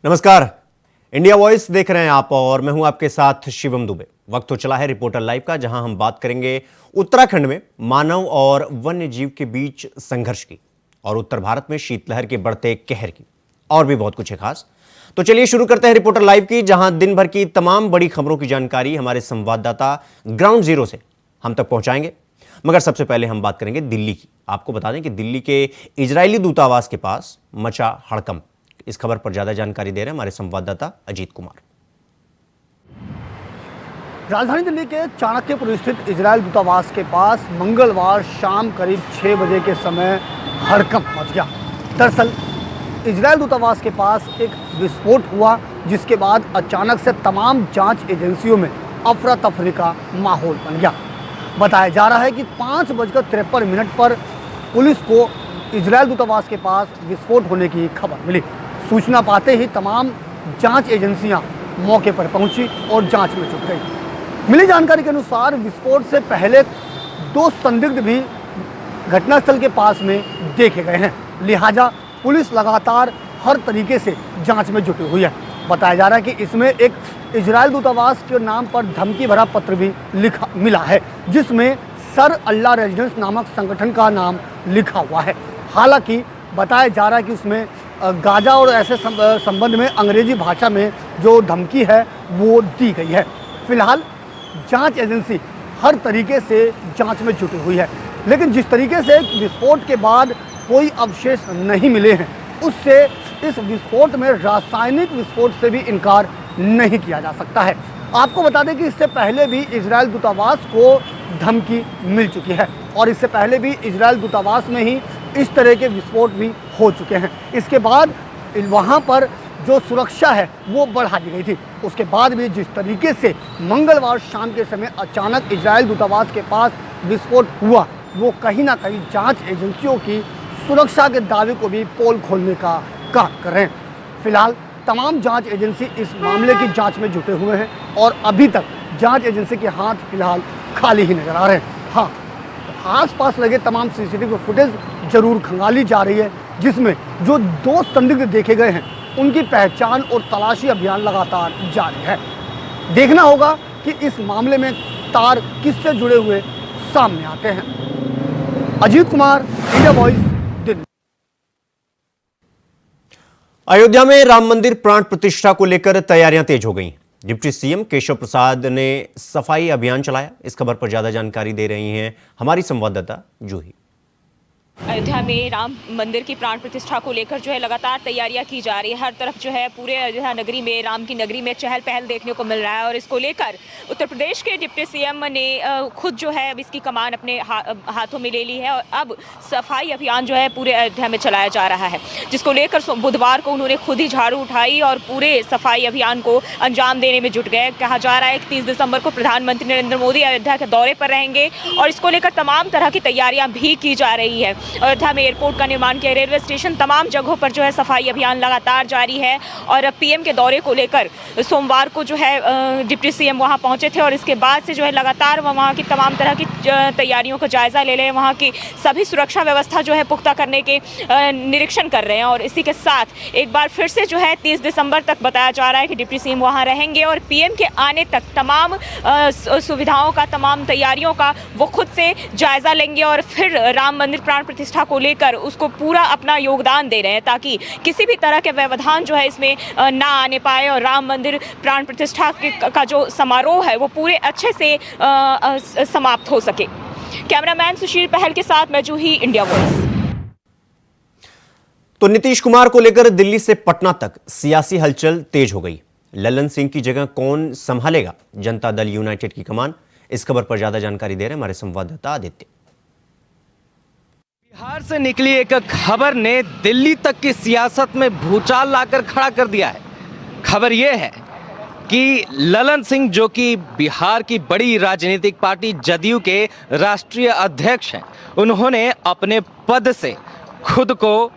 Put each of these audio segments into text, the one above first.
नमस्कार, India voice देख रहे हैं आप और मैं हूं आपके साथ शिवम दुबे। वक्त तो चला है रिपोर्टर लाइव का, जहां हम बात करेंगे उत्तराखंड में मानव और वन्य जीव के बीच संघर्ष की और उत्तर भारत में शीतलहर के बढ़ते कहर की, और भी बहुत कुछ है खास। तो चलिए शुरू करते हैं रिपोर्टर लाइव की, जहां दिन भर की तमाम बड़ी खबरों की जानकारी हमारे संवाददाता ग्राउंड जीरो से हम तक पहुंचाएंगे। मगर सबसे पहले हम बात करेंगे दिल्ली की। आपको बता दें कि दिल्ली के इजरायली दूतावास के पास मचा हड़कंप। इस खबर पर ज्यादा जानकारी दे रहे हैं हमारे संवाददाता अजीत कुमार। राजधानी दिल्ली के चाणक्यपुर स्थित इजरायल दूतावास के पास मंगलवार शाम करीब 6 बजे के समय हड़कंप मच गया। दरअसल इजरायल दूतावास के पास एक विस्फोट हुआ, जिसके बाद अचानक से तमाम जांच एजेंसियों में अफरा तफरी का माहौल बन गया। बताया जा रहा है कि 5:53 पर पुलिस को इजरायल दूतावास के पास विस्फोट होने की खबर मिली। सूचना पाते ही तमाम जांच एजेंसियां मौके पर पहुंची और जांच में जुट गई। मिली जानकारी के अनुसार विस्फोट से पहले 2 संदिग्ध भी घटनास्थल के पास में देखे गए हैं, लिहाजा पुलिस लगातार हर तरीके से जांच में जुटी हुई है। बताया जा रहा है कि इसमें एक इजरायल दूतावास के नाम पर धमकी भरा पत्र भी मिला है, जिसमें सर अल्लाह रेजिडेंस नामक संगठन का नाम लिखा हुआ है। हालांकि बताया जा रहा है कि उसमें गाजा और ऐसे संबंध में अंग्रेजी भाषा में जो धमकी है वो दी गई है। फिलहाल जांच एजेंसी हर तरीके से जांच में जुटी हुई है, लेकिन जिस तरीके से विस्फोट के बाद कोई अवशेष नहीं मिले हैं, उससे इस विस्फोट में रासायनिक विस्फोट से भी इनकार नहीं किया जा सकता है। आपको बता दें कि इससे पहले भी इजरायल दूतावास को धमकी मिल चुकी है और इससे पहले भी इजरायल दूतावास में ही इस तरह के विस्फोट भी हो चुके हैं। इसके बाद वहाँ पर जो सुरक्षा है वो बढ़ा दी गई थी। उसके बाद भी जिस तरीके से मंगलवार शाम के समय अचानक इजरायल दूतावास के पास विस्फोट हुआ, वो कहीं ना कहीं जांच एजेंसियों की सुरक्षा के दावे को भी पोल खोलने का काम कर रहे हैं। फिलहाल तमाम जांच एजेंसी इस मामले की जांच में जुटे हुए हैं और अभी तक जांच एजेंसी के हाथ फिलहाल खाली ही नजर आ रहे हैं। हाँ, आसपास लगे तमाम सीसीटीवी फुटेज जरूर खंगाली जा रही है, जिसमें जो 2 संदिग्ध देखे गए हैं उनकी पहचान और तलाशी अभियान लगातार जारी है। देखना होगा कि इस मामले में तार किससे जुड़े हुए सामने आते हैं। Ajit Kumar, India Voice, Delhi. अयोध्या में राम मंदिर प्राण प्रतिष्ठा को लेकर तैयारियां तेज हो गई। डिप्टी सीएम केशव प्रसाद ने सफाई अभियान चलाया। इस खबर पर ज्यादा जानकारी दे रही हैं हमारी संवाददाता जूही। अयोध्या में राम मंदिर की प्राण प्रतिष्ठा को लेकर जो है लगातार तैयारियां की जा रही है। हर तरफ जो है पूरे अयोध्या नगरी में, राम की नगरी में चहल पहल देखने को मिल रहा है और इसको लेकर उत्तर प्रदेश के डिप्टी सीएम ने खुद जो है इसकी कमान अपने हाथों में ले ली है और अब सफाई अभियान जो है पूरे अयोध्या में चलाया जा रहा है, जिसको लेकर बुधवार को उन्होंने खुद ही झाड़ू उठाई और पूरे सफाई अभियान को अंजाम देने में जुट गए। कहा जा रहा है कि 30 दिसंबर को प्रधानमंत्री नरेंद्र मोदी अयोध्या के दौरे पर रहेंगे और इसको लेकर तमाम तरह की तैयारियां भी की जा रही है। अयोध्या में एयरपोर्ट का निर्माण किया, रेलवे स्टेशन, तमाम जगहों पर जो है सफाई अभियान लगातार जारी है और पीएम के दौरे को लेकर सोमवार को जो है डिप्टी सीएम वहां पहुंचे थे और इसके बाद से जो है लगातार वहां की तमाम तरह की तैयारियों का जायजा ले रहे हैं। वहां की सभी सुरक्षा व्यवस्था जो है पुख्ता करने के निरीक्षण कर रहे हैं और इसी के साथ एक बार फिर से जो है 30 दिसंबर तक बताया जा रहा है कि डिप्टी सीएम वहां रहेंगे और पीएम के आने तक तमाम सुविधाओं का, तमाम तैयारियों का वो खुद से जायजा लेंगे और फिर राम मंदिर प्राण प्रतिष्ठा को लेकर उसको पूरा अपना योगदान दे रहे हैं ताकि किसी भी तरह के व्यवधान जो है इसमें ना आने पाए और राम मंदिर प्राण प्रतिष्ठा का जो समारोह है वो पूरे अच्छे से समाप्त हो सके। कैमरामैन सुशील पहल के साथ मैं जूही, इंडिया वॉइस। तो नीतीश कुमार को लेकर दिल्ली से पटना तक सियासी हलचल तेज हो गई। ललन सिंह की जगह कौन संभालेगा जनता दल यूनाइटेड की कमान? इस खबर पर ज्यादा जानकारी दे रहे हैं हमारे संवाददाता आदित्य। बिहार से निकली एक खबर ने दिल्ली तक की सियासत में भूचाल लाकर खड़ा कर दिया है। खबर यह है कि ललन सिंह, जो कि बिहार की बड़ी राजनीतिक पार्टी जदयू के राष्ट्रीय अध्यक्ष हैं, उन्होंने अपने पद से खुद को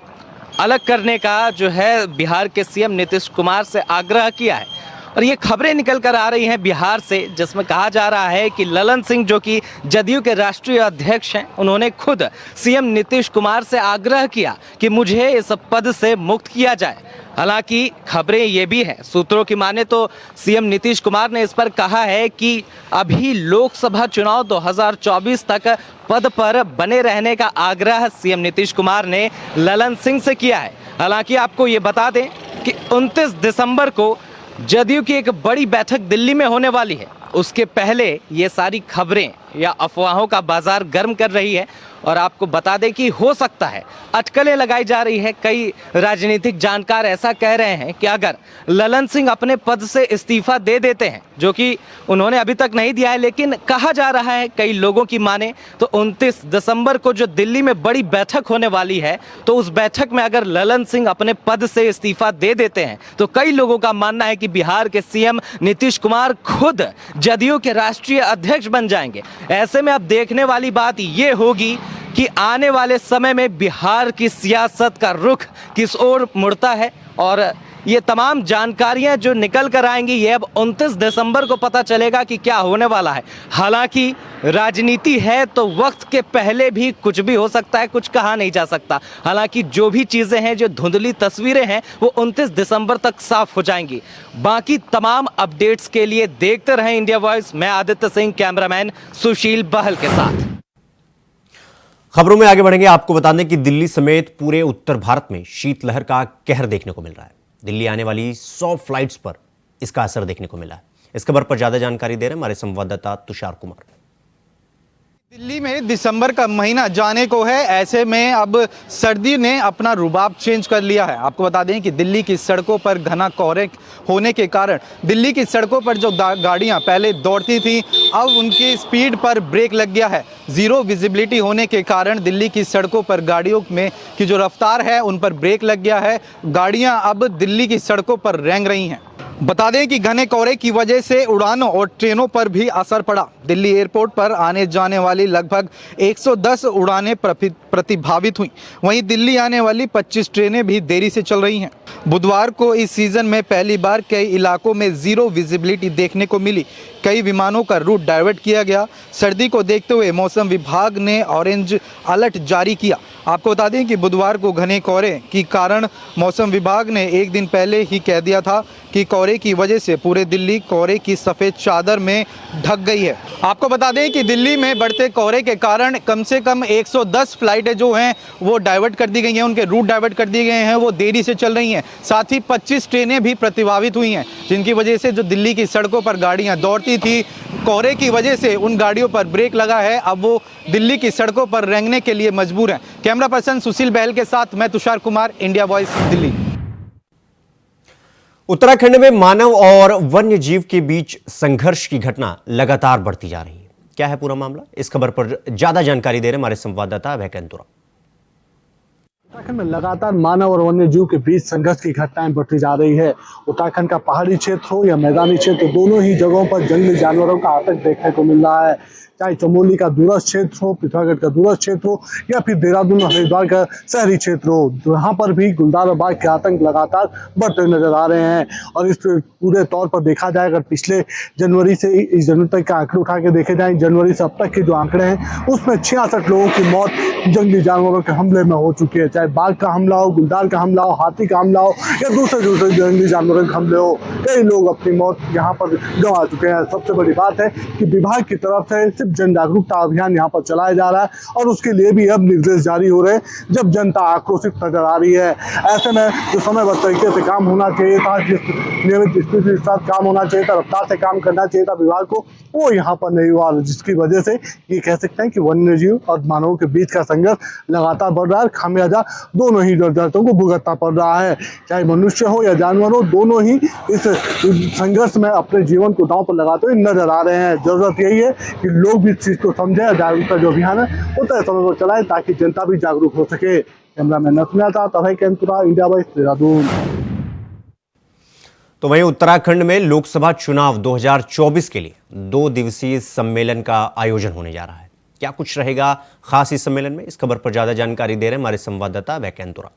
अलग करने का जो है बिहार के सीएम नीतीश कुमार से आग्रह किया है और ये खबरें निकल कर आ रही हैं बिहार से, जिसमें कहा जा रहा है कि ललन सिंह जो कि जदयू के राष्ट्रीय अध्यक्ष हैं, उन्होंने खुद सीएम नीतीश कुमार से आग्रह किया कि मुझे इस पद से मुक्त किया जाए। हालांकि खबरें ये भी हैं, सूत्रों की माने तो सीएम नीतीश कुमार ने इस पर कहा है कि अभी लोकसभा चुनाव 2024 तक पद पर बने रहने का आग्रह सीएम नीतीश कुमार ने ललन सिंह से किया है। हालांकि आपको ये बता दें कि 29 दिसंबर को जदयू की एक बड़ी बैठक दिल्ली में होने वाली है। उसके पहले ये सारी खबरें या अफवाहों का बाजार गर्म कर रही है और आपको बता दें कि हो सकता है अटकलें लगाई जा रही है। कई राजनीतिक जानकार ऐसा कह रहे हैं कि अगर ललन सिंह अपने पद से इस्तीफा दे देते हैं, जो कि उन्होंने अभी तक नहीं दिया है, लेकिन कहा जा रहा है कई लोगों की माने तो 29 दिसंबर को जो दिल्ली में बड़ी बैठक होने वाली है, तो उस बैठक में अगर ललन सिंह अपने पद से इस्तीफा दे देते हैं तो कई लोगों का मानना है कि बिहार के सीएम नीतीश कुमार खुद जदयू के राष्ट्रीय अध्यक्ष बन जाएंगे। ऐसे में अब देखने वाली बात ये होगी कि आने वाले समय में बिहार की सियासत का रुख किस ओर मुड़ता है, और ये तमाम जानकारियां जो निकल कर आएंगी ये अब 29 दिसंबर को पता चलेगा कि क्या होने वाला है। हालांकि राजनीति है तो वक्त के पहले भी कुछ भी हो सकता है, कुछ कहा नहीं जा सकता। हालांकि जो भी चीज़ें हैं, जो धुंधली तस्वीरें हैं, वो 29 दिसंबर तक साफ हो जाएंगी। बाकी तमाम अपडेट्स के लिए देखते रहें इंडिया वॉइस। मैं आदित्य सिंह, कैमरामैन सुशील बहल के साथ। खबरों में आगे बढ़ेंगे। आपको बता दें कि दिल्ली समेत पूरे उत्तर भारत में शीतलहर का कहर देखने को मिल रहा है। दिल्ली आने वाली 100 फ्लाइट्स पर इसका असर देखने को मिला है। इस खबर पर ज्यादा जानकारी दे रहे हैं हमारे संवाददाता तुषार कुमार। दिल्ली में दिसंबर का महीना जाने को है, ऐसे में अब सर्दी ने अपना रुबाब चेंज कर लिया है। आपको बता दें कि दिल्ली की सड़कों पर घना कोहरे होने के कारण दिल्ली की सड़कों पर जो गाड़ियां पहले दौड़ती थी, अब उनकी स्पीड पर ब्रेक लग गया है। ज़ीरो विजिबिलिटी होने के कारण दिल्ली की सड़कों पर गाड़ियों में की जो रफ्तार है उन पर ब्रेक लग गया है। गाड़ियाँ अब दिल्ली की सड़कों पर रेंग रही हैं। बता दें कि घने कोहरे की वजह से उड़ानों और ट्रेनों पर भी असर पड़ा। दिल्ली एयरपोर्ट पर आने जाने वाली लगभग 110 उड़ानें प्रतिभावित हुई। वहीं दिल्ली आने वाली 25 ट्रेनें भी देरी से चल रही हैं। बुधवार को इस सीज़न में पहली बार कई इलाकों में ज़ीरो विजिबिलिटी देखने को मिली। कई विमानों का रूट डाइवर्ट किया गया। सर्दी को देखते हुए मौसम विभाग ने ऑरेंज अलर्ट जारी किया। आपको बता दें कि बुधवार को घने कोहरे के कारण मौसम विभाग ने एक दिन पहले ही कह दिया था कि कोहरे की वजह से पूरे दिल्ली कोहरे की सफ़ेद चादर में ढक गई है। आपको बता दें कि दिल्ली में बढ़ते कोहरे के कारण कम से कम 110 फ्लाइटें जो हैं वो डाइवर्ट कर दी गई हैं, उनके रूट डाइवर्ट कर दिए गए हैं, वो देरी से चल रही हैं। साथ ही 25 ट्रेनें भी प्रतिभावित हुई हैं, जिनकी वजह से जो दिल्ली की सड़कों पर गाड़ियाँ दौड़ती थी, कोहरे की वजह से उन गाड़ियों पर ब्रेक लगा है। अब वो दिल्ली की सड़कों पर रेंगने के लिए मजबूर हैं। कैमरा पर्सन सुशील बहल के साथ मैं तुषार कुमार, इंडिया वॉइस, दिल्ली। उत्तराखंड में मानव और वन्य जीव के बीच संघर्ष की घटना लगातार बढ़ती जा रही है। क्या है पूरा मामला? इस खबर पर ज्यादा जानकारी दे रहे हमारे संवाददाता अभय कैंतुरा। उत्तराखंड में लगातार मानव और वन्य जीव के बीच संघर्ष की घटनाएं बढ़ती जा रही है। उत्तराखंड का पहाड़ी क्षेत्र हो या मैदानी क्षेत्र, दोनों ही जगहों पर जंगली जानवरों का आतंक देखने को मिल रहा है। चाहे चमोली का दूरस्थ क्षेत्र हो, पिथौरागढ़ का दूरस्थ क्षेत्र हो, या फिर देहरादून हरिद्वार का शहरी क्षेत्र हो, यहाँ पर भी गुलदार और बाघ के आतंक लगातार बढ़ते नजर आ रहे हैं। और इस पूरे तौर पर देखा जाए, अगर पिछले जनवरी से इस जनवरी तक के आंकड़े उठा के देखे जाए, जनवरी से अब तक के जो आंकड़े हैं उसमें 66 लोगों की मौत जंगली जानवरों के हमले में हो चुकी है। चाहे बाघ का हमला हो, गुलदार का हमला हो, हाथी का हमला हो, या दूसरे जंगली जानवरों के हमले हो, कई लोग अपनी मौत यहाँ पर गंवा चुके हैं। सबसे बड़ी बात है कि विभाग की तरफ से जन जागरूकता अभियान यहाँ पर चलाया जा रहा है और उसके लिए भी अब निर्देश जारी हो रहे हैं, जब जनता आक्रोशित नजर आ रही है। ऐसे में जो समयबद्ध तरीके से काम होना चाहिए था, जिस नियमित स्थिति के साथ काम होना चाहिए था, रफ्तार से काम करना चाहिए था विभाग को, वो यहाँ पर नहीं हुआ, जिसकी वजह से ये कह सकते हैं कि वन्य जीव और मानवों के बीच का संघर्ष लगातार बढ़ रहा है। खामियाजा दोनों ही दर्दों को भुगतना पड़ रहा है। चाहे मनुष्य हो या जानवर हो, दोनों ही इस संघर्ष में अपने जीवन को दांव पर लगाते हुए नजर आ रहे हैं। जरूरत यही है कि लोग भी इस चीज को समझे, जागरूकता जो अभियान है वो तय समय पर चलाए, ताकि जनता भी जागरूक हो सके। कैमरामैन नथुनिया था, अभय कैंतुरा, इंडिया वॉइस, देहरादून। तो वहीं उत्तराखंड में लोकसभा चुनाव 2024 के लिए 2 दिवसीय सम्मेलन का आयोजन होने जा रहा है। क्या कुछ रहेगा खास इस सम्मेलन में? इस खबर पर ज्यादा जानकारी दे रहे हैं हमारे संवाददाता अभय कैंतुरा।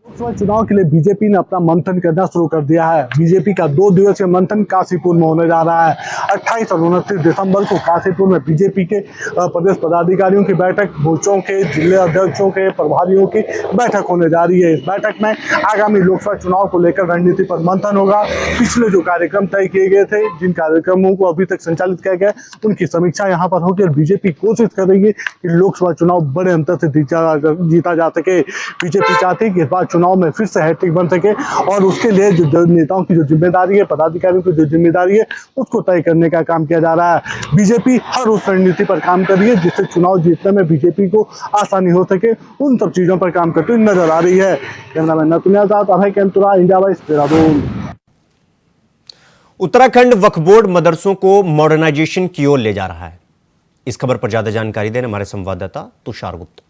लोकसभा चुनाव के लिए बीजेपी ने अपना मंथन करना शुरू कर दिया है। बीजेपी का 2 दिवसीय मंथन काशीपुर में होने जा रहा है। 28 और 29 दिसंबर को काशीपुर में बीजेपी के प्रदेश पदाधिकारियों की बैठक, मोर्चों के जिले अध्यक्षों के प्रभारियों की बैठक होने जा रही है। इस बैठक में आगामी लोकसभा चुनाव को लेकर रणनीति पर मंथन होगा। पिछले जो कार्यक्रम तय किए गए थे, जिन कार्यक्रमों को अभी तक संचालित किया गया, उनकी समीक्षा यहाँ पर होगी और बीजेपी कोशिश कर रही है कि लोकसभा चुनाव बड़े अंतर से जीता जा सके। बीजेपी चाहती है कि इस बार चुनाव में फिर से हैट्रिक बन सके और उसके लिए जो नेताओं की जो जिम्मेदारी है, पदाधिकारियों की जो जिम्मेदारी है, उसको तय करने का काम किया जा रहा है। बीजेपी हर उस रणनीति पर काम कर रही है जिससे चुनाव जीतने में बीजेपी को आसानी हो सके, उन सब चीजों पर काम करती हुई नजर आ रही है। कैमरामैन नतुनिया साथ अभय कैंतुरा, इंडिया वॉइस, देहरादून। उत्तराखंड वक्फ बोर्ड मदरसों को मॉडर्नाइजेशन की ओर ले जा रहा है। इस खबर पर ज्यादा जानकारी देने हमारे संवाददाता तुषार गुप्ता।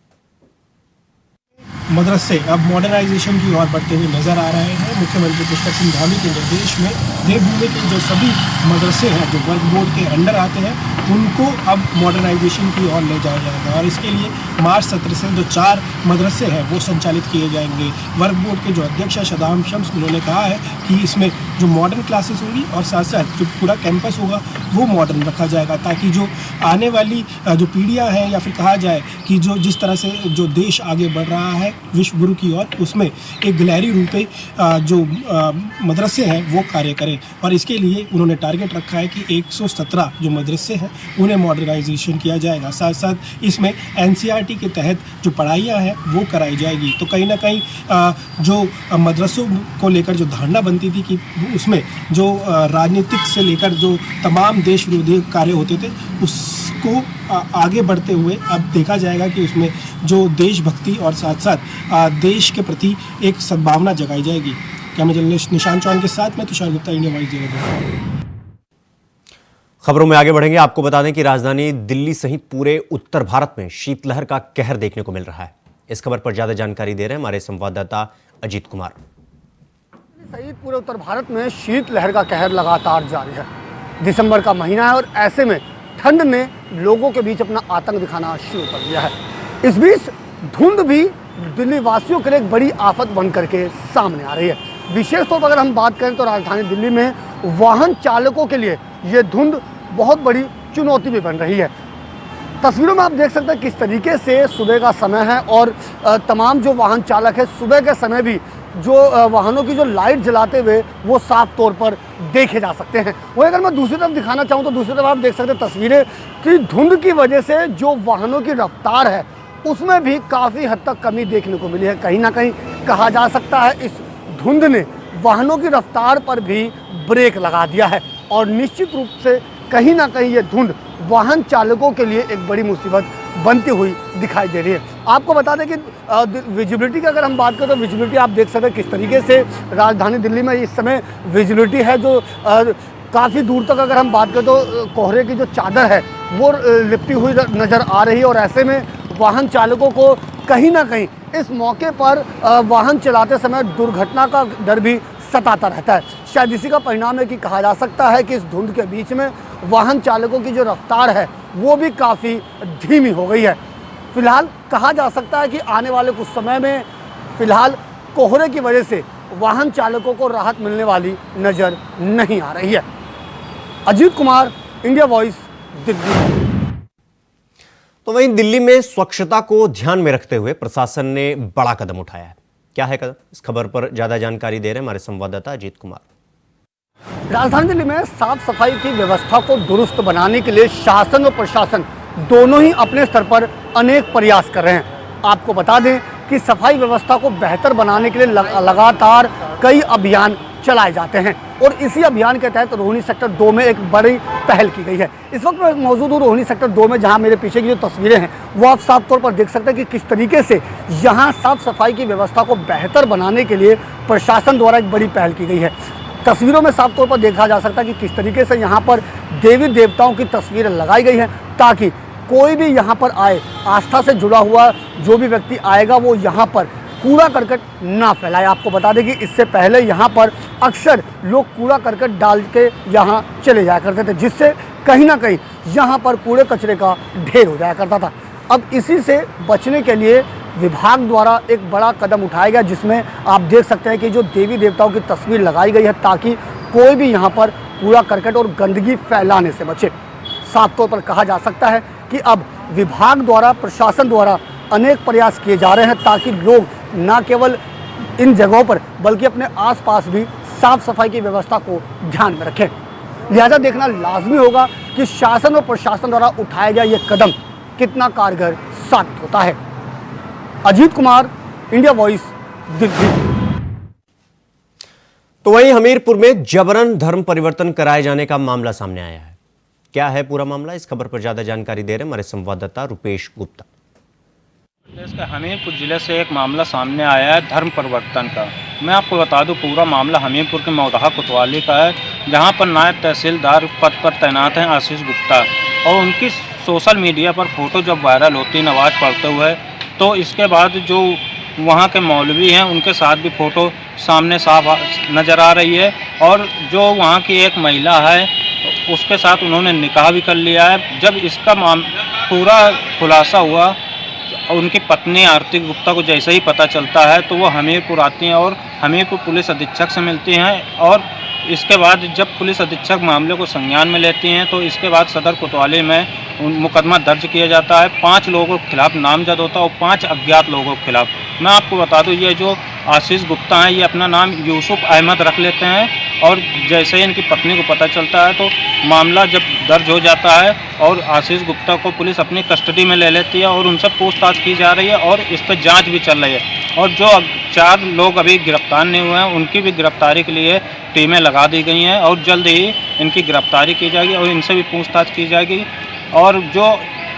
मदरसे अब मॉडर्नाइजेशन की ओर बढ़ते हुए नजर आ रहे हैं। मुख्यमंत्री पुष्कर सिंह धामी के निर्देश में देवभूमि के जो सभी मदरसे हैं जो वक्फ बोर्ड के अंडर आते हैं, उनको अब मॉडर्नाइजेशन की ओर ले जाया जाएगा और इसके लिए मार्च 17 से जो 4 मदरसे हैं वो संचालित किए जाएंगे। वक्फ बोर्ड के जो अध्यक्ष है शदाम शम्स, उन्होंने कहा है कि इसमें जो मॉडर्न क्लासेस होंगी और साथ साथ जो पूरा कैंपस होगा वो मॉडर्न रखा जाएगा, ताकि जो आने वाली जो पीढ़ियाँ हैं या फिर कहा जाए कि जो जिस तरह से जो देश आगे बढ़ रहा है विश्व गुरु की ओर, उसमें एक गिलहरी रूपे जो मदरसे हैं वो कार्य करें। और इसके लिए उन्होंने टारगेट रखा है कि 117 जो मदरसे हैं उन्हें मॉडर्नाइजेशन किया जाएगा। साथ साथ इसमें एनसीईआरटी के तहत जो पढ़ाइयाँ हैं वो कराई जाएगी। तो कहीं ना कहीं जो मदरसों को लेकर जो धारणा बनती थी कि उसमें जो राजनीतिक से लेकर जो तमाम देश विरोधी कार्य होते थे, उसको आगे बढ़ते हुए अब देखा जाएगा कि उसमें जो देशभक्ति और साथ साथ देश के प्रति एक सद्भावना जगाई जाएगी। कैमरा जर्नलिस्ट निशांत चौहान के साथ मैं तुषार गुप्ता, इंडिया वॉइस, देहरादून। खबरों में आगे बढ़ेंगे। आपको बता दें कि राजधानी दिल्ली सहित पूरे उत्तर भारत में शीतलहर का कहर देखने को मिल रहा है। इस खबर पर ज्यादा जानकारी दे रहे हैं हमारे संवाददाता अजीत कुमार। सहित पूरे उत्तर भारत में शीतलहर का कहर लगातार जारी है। दिसंबर का महीना है और ऐसे में ठंड ने लोगों के बीच अपना आतंक दिखाना शुरू कर दिया है। इस बीच धुंध भी दिल्ली वासियों के लिए एक बड़ी आफत बन करके सामने आ रही है। विशेष तौर पर अगर हम बात करें तो राजधानी दिल्ली में वाहन चालकों के लिए ये धुंध बहुत बड़ी चुनौती भी बन रही है। तस्वीरों में आप देख सकते हैं किस तरीके से सुबह का समय है और तमाम जो वाहन चालक है सुबह के समय भी जो वाहनों की जो लाइट जलाते हुए वो साफ तौर पर देखे जा सकते हैं। वही अगर मैं दूसरी तरफ दिखाना चाहूँ तो दूसरी तरफ आप देख सकते हैं तस्वीरें कि धुंध की वजह से जो वाहनों की रफ्तार है उसमें भी काफ़ी हद तक कमी देखने को मिली है। कहीं ना कहीं कहा जा सकता है इस धुंध ने वाहनों की रफ्तार पर भी ब्रेक लगा दिया है और निश्चित रूप से कहीं ना कहीं ये धुंध वाहन चालकों के लिए एक बड़ी मुसीबत बनती हुई दिखाई दे रही है। आपको बता दें कि विजिबिलिटी की अगर हम बात करें तो विजिबिलिटी आप देख सकते हैं किस तरीके से राजधानी दिल्ली में इस समय विजिबिलिटी है जो काफ़ी दूर तक अगर हम बात करें तो कोहरे की जो चादर है वो लिपटी हुई नज़र आ रही है और ऐसे में वाहन चालकों को कहीं ना कहीं इस मौके पर वाहन चलाते समय दुर्घटना का डर भी सताता रहता है। शायद इसी का परिणाम है कि कहा जा सकता है कि इस धुंध के बीच में वाहन चालकों की जो रफ्तार है वो भी काफ़ी धीमी हो गई है। फिलहाल कहा जा सकता है कि आने वाले कुछ समय में फिलहाल कोहरे की वजह से वाहन चालकों को राहत मिलने वाली नज़र नहीं आ रही है। Ajit Kumar, India Voice, Delhi. तो वहीं दिल्ली में स्वच्छता को ध्यान में रखते हुए प्रशासन ने बड़ा कदम उठाया है। क्या है कदम? इस खबर पर ज्यादा जानकारी दे रहे हैं हमारे संवाददाता अजीत कुमार। राजधानी दिल्ली में साफ सफाई की व्यवस्था को दुरुस्त बनाने के लिए शासन और प्रशासन दोनों ही अपने स्तर पर अनेक प्रयास कर रहे हैं। आपको बता दें कि सफाई व्यवस्था को बेहतर बनाने के लिए लगातार कई अभियान चलाए जाते हैं और इसी अभियान के तहत रोहिणी सेक्टर 2 में एक बड़ी पहल की गई है। इस वक्त मैं मौजूद हूँ रोहिणी सेक्टर 2 में, जहाँ मेरे पीछे की जो तस्वीरें हैं वो आप साफ तौर पर देख सकते हैं कि किस तरीके से यहाँ साफ सफाई की व्यवस्था को बेहतर बनाने के लिए प्रशासन द्वारा एक बड़ी पहल की गई है। तस्वीरों में साफ तौर पर देखा जा सकता है कि किस तरीके से यहाँ पर देवी देवताओं की तस्वीरें लगाई गई हैं ताकि कोई भी यहाँ पर आए, आस्था से जुड़ा हुआ जो भी व्यक्ति आएगा वो यहाँ पर कूड़ा करकट ना फैलाए। आपको बता दें कि इससे पहले यहाँ पर अक्सर लोग कूड़ा करकट डाल के यहाँ चले जाया करते थे, जिससे कहीं ना कहीं यहाँ पर कूड़े कचरे का ढेर हो जाया करता था। अब इसी से बचने के लिए विभाग द्वारा एक बड़ा कदम उठाया गया, जिसमें आप देख सकते हैं कि जो देवी देवताओं की तस्वीर लगाई गई है ताकि कोई भी यहाँ पर कूड़ा करकट और गंदगी फैलाने से बचे। साफ तौर पर कहा जा सकता है कि अब विभाग द्वारा, प्रशासन द्वारा अनेक प्रयास किए जा रहे हैं ताकि लोग न केवल इन जगहों पर बल्कि अपने आसपास भी साफ सफाई की व्यवस्था को ध्यान में रखें। लिहाजा देखना लाजमी होगा कि शासन और प्रशासन द्वारा उठाया गया ये कदम कितना कारगर साबित होता है। Ajit Kumar, India Voice, Delhi. तो वहीं हमीरपुर में जबरन धर्म परिवर्तन कराए जाने का मामला सामने आया है। क्या है पूरा मामला, इस खबर पर ज्यादा जानकारी दे रहे हैं हमारे संवाददाता रुपेश गुप्ता। प्रदेश के हमीरपुर जिले से एक मामला सामने आया है धर्म परिवर्तन का। मैं आपको बता दूं, पूरा मामला हमीरपुर के मौदहा कोतवाली का है, जहां पर नायब तहसीलदार पद पर तैनात हैं आशीष गुप्ता, और उनकी सोशल मीडिया पर फोटो जब वायरल होती नमाज पढ़ते हुए, तो इसके बाद जो वहां के मौलवी हैं उनके साथ भी फ़ोटो सामने साफ नज़र आ रही है, और जो वहां की एक महिला है उसके साथ उन्होंने निकाह भी कर लिया है। जब इसका पूरा खुलासा हुआ, उनकी पत्नी आरती गुप्ता को जैसे ही पता चलता है तो वो हमीरपुर आती हैं और हमीरपुर पुलिस अधीक्षक से मिलती हैं, और इसके बाद जब पुलिस अधीक्षक मामले को संज्ञान में लेती हैं तो इसके बाद सदर कोतवाली में मुकदमा दर्ज किया जाता है। 5 लोगों के खिलाफ नामजद होता है और 5 अज्ञात लोगों के खिलाफ। मैं आपको बता दूं, ये जो आशीष गुप्ता हैं ये अपना नाम यूसुफ अहमद रख लेते हैं, और जैसे ही इनकी पत्नी को पता चलता है तो मामला जब दर्ज हो जाता है और आशीष गुप्ता को पुलिस अपनी कस्टडी में ले लेती है और उनसे पूछताछ की जा रही है और इस पर जांच भी चल रही है। और जो 4 लोग अभी गिरफ्तार नहीं हुए हैं उनकी भी गिरफ्तारी के लिए टीमें लगा दी गई हैं, और जल्द ही इनकी गिरफ्तारी की जाएगी और इनसे भी पूछताछ की जाएगी। और जो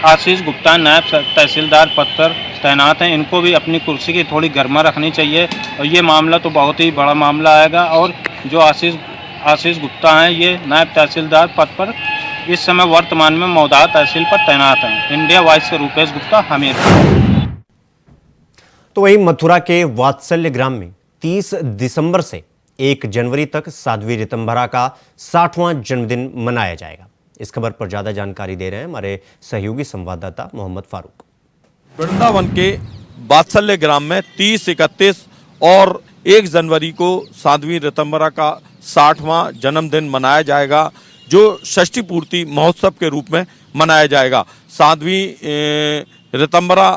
आशीष गुप्ता नायब तहसीलदार पद पर तैनात हैं, इनको भी अपनी कुर्सी की थोड़ी गर्मा रखनी चाहिए, और ये मामला तो बहुत ही बड़ा मामला आएगा। और जो आशीष गुप्ता हैं ये नायब तहसीलदार पद पर इस समय वर्तमान में मौदहा तहसील पर तैनात हैं। इंडिया वॉइस से रुपेश गुप्ता, हमीरपुर। तो वहीं मथुरा के वात्सल्य ग्राम में 30 दिसंबर से 1 जनवरी तक साध्वी ऋतंभरा का 60वां जन्मदिन मनाया जाएगा। इस खबर पर ज्यादा जानकारी दे रहे हैं हमारे सहयोगी संवाददाता मोहम्मद फारूक। वृंदावन के वात्सल्य ग्राम में 30, 31 और 1 जनवरी को साध्वी ऋतंभरा का 60वां जन्मदिन मनाया जाएगा, जो षष्ठी पूर्ति महोत्सव के रूप में मनाया जाएगा। साध्वी ऋतंभरा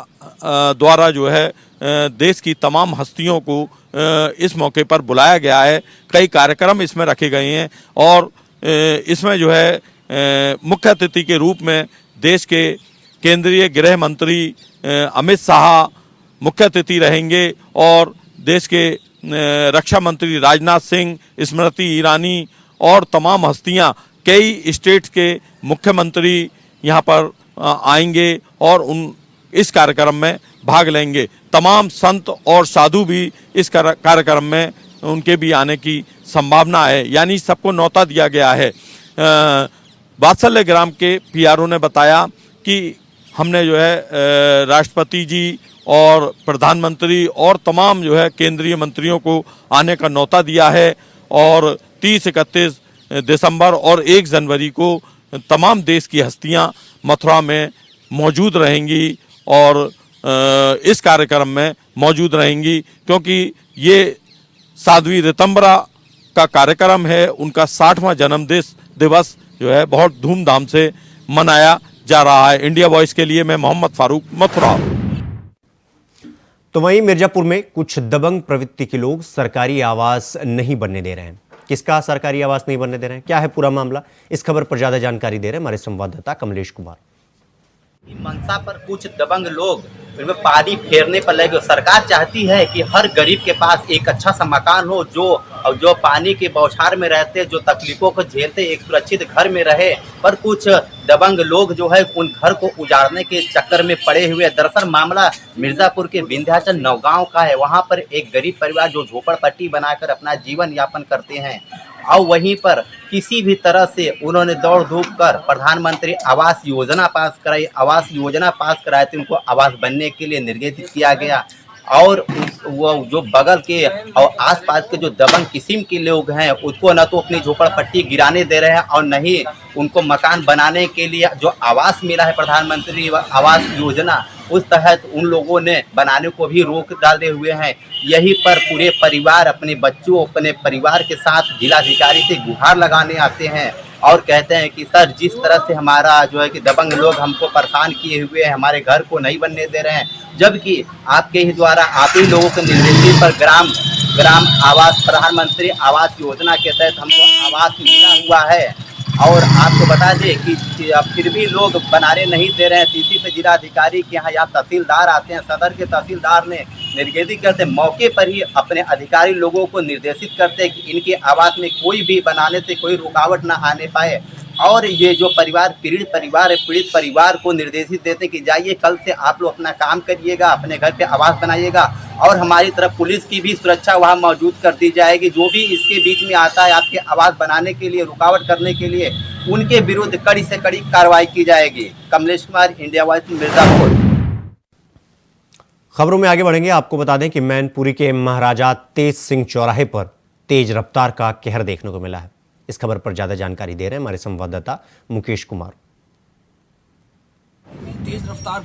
द्वारा जो है देश की तमाम हस्तियों को इस मौके पर बुलाया गया है। कई कार्यक्रम इसमें रखे गए हैं, और इसमें जो है मुख्य अतिथि के रूप में देश के केंद्रीय गृह मंत्री अमित शाह मुख्य अतिथि रहेंगे, और देश के रक्षा मंत्री राजनाथ सिंह, स्मृति ईरानी और तमाम हस्तियां, कई स्टेट के मुख्यमंत्री यहाँ पर आएंगे और इस कार्यक्रम में भाग लेंगे। तमाम संत और साधु भी इस कार्यक्रम में उनके भी आने की संभावना है, यानी सबको न्योता दिया गया है। वात्सल्य ग्राम के पीआरओ ने बताया कि हमने जो है राष्ट्रपति जी और प्रधानमंत्री और तमाम जो है केंद्रीय मंत्रियों को आने का न्योता दिया है, और 30, 31 दिसंबर और 1 जनवरी को तमाम देश की हस्तियां मथुरा में मौजूद रहेंगी और इस कार्यक्रम में मौजूद रहेंगी, क्योंकि ये साध्वी ऋतंभरा का कार्यक्रम है। उनका 60वां जन्म दिवस जो है बहुत धूमधाम से मनाया जा रहा है। इंडिया वॉइस के लिए मैं मोहम्मद फारूक, मथुरा। तो वहीं मिर्जापुर में कुछ दबंग प्रवृत्ति के लोग सरकारी आवास नहीं बनने दे रहे हैं। किसका सरकारी आवास नहीं बनने दे रहे हैं, क्या है पूरा मामला, इस खबर पर ज्यादा जानकारी दे रहे हैं हमारे संवाददाता कमलेश कुमार। मंशा पर कुछ दबंग लोग उनमें पानी फेरने पर लगे। सरकार चाहती है कि हर गरीब के पास एक अच्छा सा मकान हो, जो पानी के बौछार में रहते, जो तकलीफों को झेलते, एक सुरक्षित घर में रहे। पर कुछ दबंग लोग जो है उन घर को उजाड़ने के चक्कर में पड़े हुए। दरअसल मामला मिर्जापुर के विंध्याचल नौगांव का है। वहां पर एक गरीब परिवार जो झोपड़पट्टी बनाकर अपना जीवन यापन करते हैं, और वहीं पर किसी भी तरह से उन्होंने दौड़ धूप कर प्रधानमंत्री आवास योजना पास कराई। आवास योजना पास कराए तो उनको आवास बनने के लिए निर्देशित किया गया, और वो जो बगल के और आसपास के जो दबंग किस्म के लोग हैं उसको न तो अपनी झोपड़पट्टी गिराने दे रहे हैं और न ही उनको मकान बनाने के लिए जो आवास मिला है प्रधानमंत्री आवास योजना उस तहत उन लोगों ने बनाने को भी रोक डाले हुए हैं। यही पर पूरे परिवार अपने बच्चों अपने परिवार के साथ जिलाधिकारी से गुहार लगाने आते हैं और कहते हैं कि सर, जिस तरह से हमारा जो है कि दबंग लोग हमको परेशान किए हुए हैं, हमारे घर को नहीं बनने दे रहे हैं, जबकि आपके ही द्वारा आप ही लोगों के निर्देश पर ग्राम आवास प्रधानमंत्री आवास योजना के तहत हमको आवास मिला हुआ है। और आपको बता दें कि फिर भी लोग बनाने नहीं दे रहे हैं। इसी पे जिलाधिकारी के यहाँ तहसीलदार आते हैं, सदर के तहसीलदार ने निर्देशित करते मौके पर ही अपने अधिकारी लोगों को निर्देशित करते हैं कि इनके आवास में कोई भी बनाने से कोई रुकावट ना आने पाए। और ये जो पीड़ित परिवार को निर्देशित देते कि जाइए, कल से आप लोग अपना काम करिएगा, अपने घर पे आवास बनाइएगा और हमारी तरफ पुलिस की भी सुरक्षा वहाँ मौजूद कर दी जाएगी। जो भी इसके बीच में आता है आपके आवास बनाने के लिए रुकावट करने के लिए, उनके विरुद्ध कड़ी से कड़ी कार्रवाई की जाएगी। Kamlesh Kumar, India voice, Mirzapur. खबरों में आगे बढ़ेंगे। आपको बता दें कि मैनपुरी के महाराजा तेज सिंह चौराहे पर तेज रफ्तार का कहर देखने को मिला है। इस खबर पर ज्यादा जानकारी दे रहे हैं हमारे संवाददाता मुकेश कुमार। तेज रफ्तार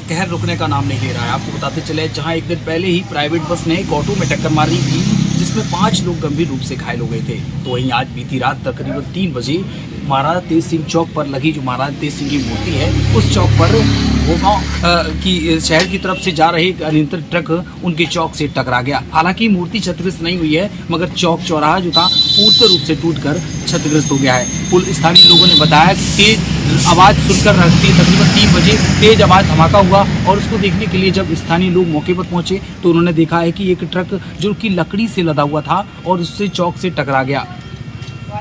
कहर रुकने का नाम नहीं ले रहा है। आपको बताते चले, जहां एक दिन पहले ही प्राइवेट बस ने एक ऑटो में टक्कर मारी थी जिसमें 5 लोग गंभीर रूप से घायल हो गए थे, तो वहीं आज बीती रात तकरीबन 3 बजे महाराजा तेज सिंह चौक पर लगी जो महाराजा तेज सिंह की मूर्ति है, उस चौक पर वो गाँव की शहर की तरफ से जा रही अनियंत्रित ट्रक उनके चौक से टकरा गया। हालांकि मूर्ति क्षतिग्रस्त नहीं हुई है, मगर चौक चौराहा जो था पूर्ण रूप से टूटकर क्षतिग्रस्त हो गया है। स्थानीय लोगों ने बताया कि तेज आवाज़ सुनकर तकरीबन 3 बजे तेज आवाज़ धमाका हुआ और उसको देखने के लिए जब स्थानीय लोग मौके पर पहुंचे तो उन्होंने देखा है कि एक ट्रक जो कि लकड़ी से लदा हुआ था और उससे चौक से टकरा गया।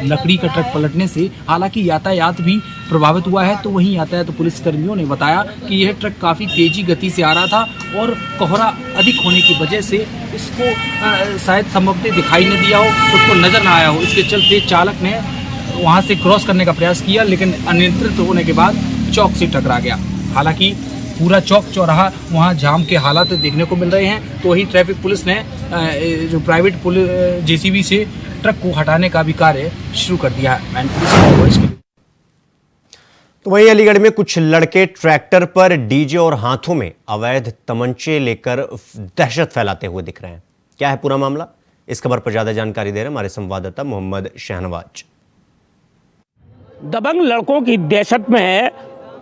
लकड़ी का ट्रक पलटने से हालांकि यातायात भी प्रभावित हुआ है, तो वहीं यातायात पुलिस कर्मियों ने बताया कि यह ट्रक काफ़ी तेजी गति से आ रहा था और कोहरा अधिक होने की वजह से इसको शायद संभवतः दिखाई न दिया हो, उसको नज़र न आया हो। इसके चलते चालक ने वहां से क्रॉस करने का प्रयास किया, लेकिन अनियंत्रित होने के बाद चौक से टकरा गया। हालांकि पूरा चौक चौराहा वहां जाम के हालात देखने को मिल रहे हैं, तो वही ट्रैफिक पुलिस ने जो प्राइवेट जेसीबी से ट्रक को हटाने का भी कार्य शुरू कर दिया है। तो वहीं अलीगढ़ में कुछ लड़के ट्रैक्टर पर डीजे और हाथों में अवैध तमंचे लेकर दहशत फैलाते हुए दिख रहे हैं। क्या है पूरा मामला? इस खबर पर ज्यादा जानकारी दे रहे हैं हमारे संवाददाता मोहम्मद शहनवाज। दबंग लड़कों की दहशत में है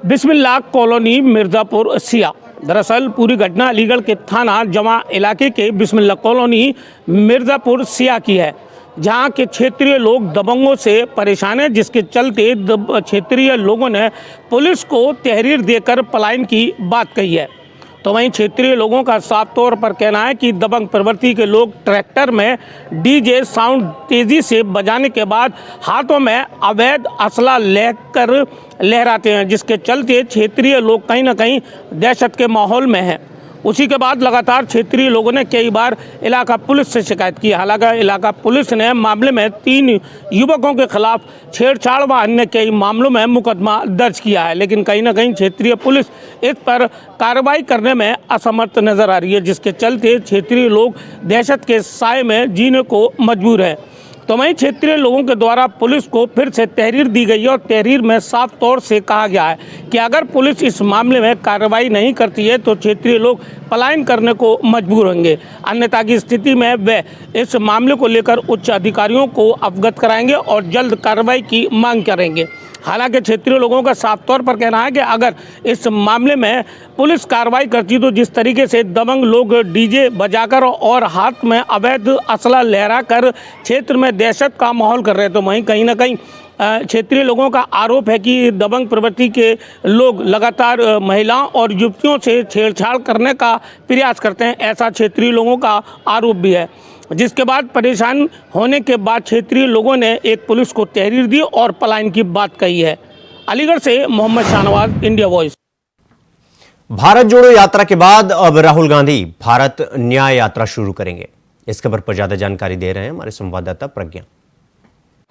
बिस्मिल्लाह कॉलोनी मिर्जापुर सिया। दरअसल पूरी घटना अलीगढ़ के थाना जमा इलाके के बिस्मिल्लाह कॉलोनी मिर्जापुर सिया की है, जहां के क्षेत्रीय लोग दबंगों से परेशान हैं, जिसके चलते क्षेत्रीय लोगों ने पुलिस को तहरीर देकर पलायन की बात कही है। तो वहीं क्षेत्रीय लोगों का साफ तौर पर कहना है कि दबंग प्रवृत्ति के लोग ट्रैक्टर में डीजे साउंड तेज़ी से बजाने के बाद हाथों में अवैध असला लेकर लहराते हैं, जिसके चलते क्षेत्रीय लोग कहीं ना कहीं दहशत के माहौल में हैं। उसी के बाद लगातार क्षेत्रीय लोगों ने कई बार इलाका पुलिस से शिकायत की। हालांकि इलाका पुलिस ने मामले में 3 युवकों के खिलाफ छेड़छाड़ व अन्य कई मामलों में मुकदमा दर्ज किया है, लेकिन कहीं ना कहीं क्षेत्रीय पुलिस इस पर कार्रवाई करने में असमर्थ नजर आ रही है, जिसके चलते क्षेत्रीय लोग दहशत के साए में जीने को मजबूर है। तो वहीं क्षेत्रीय लोगों के द्वारा पुलिस को फिर से तहरीर दी गई है और तहरीर में साफ तौर से कहा गया है कि अगर पुलिस इस मामले में कार्रवाई नहीं करती है तो क्षेत्रीय लोग पलायन करने को मजबूर होंगे, अन्यथा की स्थिति में वे इस मामले को लेकर उच्च अधिकारियों को अवगत कराएंगे और जल्द कार्रवाई की मांग करेंगे। हालांकि क्षेत्रीय लोगों का साफ तौर पर कहना है कि अगर इस मामले में पुलिस कार्रवाई करती तो जिस तरीके से दबंग लोग डीजे बजाकर और हाथ में अवैध असला लहराकर क्षेत्र में दहशत का माहौल कर रहे हैं, तो वहीं कहीं ना कहीं क्षेत्रीय लोगों का आरोप है कि दबंग प्रवृत्ति के लोग लगातार महिलाओं और युवतियों से छेड़छाड़ करने का प्रयास करते हैं, ऐसा क्षेत्रीय लोगों का आरोप भी है। जिसके बाद परेशान होने के बाद क्षेत्रीय लोगों ने एक पुलिस को तहरीर दी और पलायन की बात कही है। अलीगढ़ से मोहम्मद शाहनवाज, इंडिया वॉइस। भारत जोड़ो यात्रा के बाद अब राहुल गांधी भारत न्याय यात्रा शुरू करेंगे। इस खबर पर ज्यादा जानकारी दे रहे हैं हमारे संवाददाता प्रज्ञा।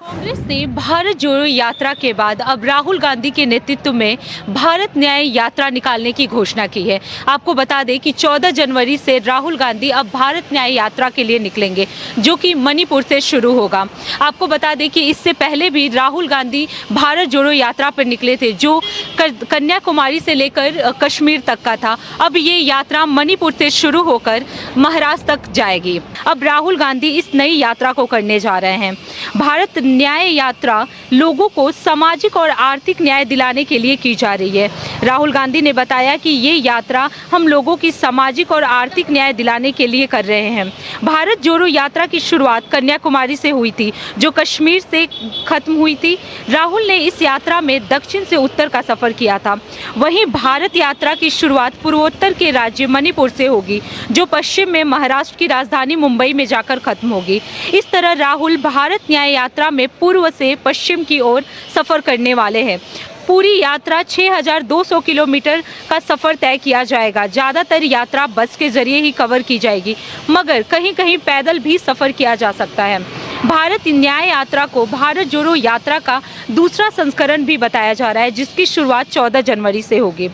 कांग्रेस ने भारत जोड़ो यात्रा के बाद अब राहुल गांधी के नेतृत्व में भारत न्याय यात्रा निकालने की घोषणा की है। आपको बता दें कि 14 जनवरी से राहुल गांधी अब भारत न्याय यात्रा के लिए निकलेंगे, जो कि मणिपुर से शुरू होगा। आपको बता दें कि इससे पहले भी राहुल गांधी भारत जोड़ो यात्रा पर निकले थे, जो कन्याकुमारी से लेकर कश्मीर तक का था। अब ये यात्रा मणिपुर से शुरू होकर महाराष्ट्र तक जाएगी। अब राहुल गांधी इस नई यात्रा को करने जा रहे हैं। भारत न्याय यात्रा लोगों को सामाजिक और आर्थिक न्याय दिलाने के लिए की जा रही है। राहुल गांधी ने बताया कि ये यात्रा हम लोगों की सामाजिक और आर्थिक न्याय दिलाने के लिए कर रहे हैं। भारत जोड़ो यात्रा की शुरुआत कन्याकुमारी से हुई थी, जो कश्मीर से खत्म हुई थी। राहुल ने इस यात्रा में दक्षिण से उत्तर का सफर किया था। वहीं भारत यात्रा की शुरुआत पूर्वोत्तर के राज्य मणिपुर से होगी, जो पश्चिम में महाराष्ट्र की राजधानी मुंबई में जाकर खत्म होगी। इस तरह राहुल भारत न्याय यात्रा में पूर्व से पश्चिम की ओर सफर करने वाले हैं। पूरी यात्रा 6200 किलोमीटर का सफ़र तय किया जाएगा। ज़्यादातर यात्रा बस के जरिए ही कवर की जाएगी, मगर कहीं कहीं पैदल भी सफ़र किया जा सकता है। भारत न्याय यात्रा को भारत जोड़ो यात्रा का दूसरा संस्करण भी बताया जा रहा है, जिसकी शुरुआत 14 जनवरी से होगी।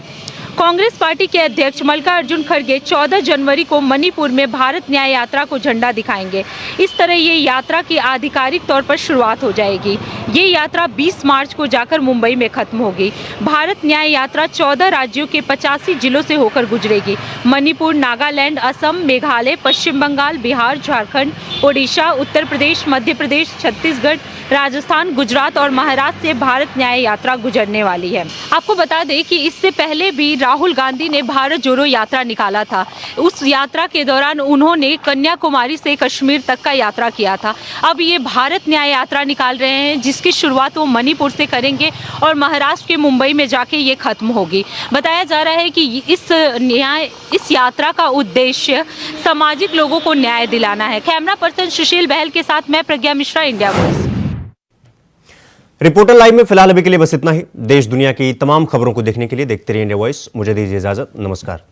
कांग्रेस पार्टी के अध्यक्ष मल्लिकार्जुन खड़गे 14 जनवरी को मणिपुर में भारत न्याय यात्रा को झंडा दिखाएंगे। इस तरह ये यात्रा की आधिकारिक तौर पर शुरुआत हो जाएगी। ये यात्रा 20 मार्च को जाकर मुंबई में खत्म होगी। भारत न्याय यात्रा 14 राज्यों के 85 जिलों से होकर गुजरेगी। मणिपुर, नागालैंड, असम, मेघालय, पश्चिम बंगाल, बिहार, झारखंड, ओडिशा, उत्तर प्रदेश, मध्य प्रदेश, छत्तीसगढ़, राजस्थान, गुजरात और महाराष्ट्र से भारत न्याय यात्रा गुजरने वाली है। आपको बता दें कि इससे पहले भी राहुल गांधी ने भारत जोड़ो यात्रा निकाला था। उस यात्रा के दौरान उन्होंने कन्याकुमारी से कश्मीर तक का यात्रा किया था। अब ये भारत न्याय यात्रा निकाल रहे हैं, जिसकी शुरुआत वो मणिपुर से करेंगे और महाराष्ट्र के मुंबई में जाके ये खत्म होगी। बताया जा रहा है कि इस यात्रा का उद्देश्य सामाजिक लोगों को न्याय दिलाना है। कैमरा पर्सन सुशील बहल के साथ मैं Pragya Mishra, India Voice. Reporter live में फिलहाल अभी के लिए बस इतना ही। देश दुनिया की तमाम खबरों को देखने के लिए देखते रहिए इंडिया वॉइस। मुझे दीजिए इजाजत। नमस्कार।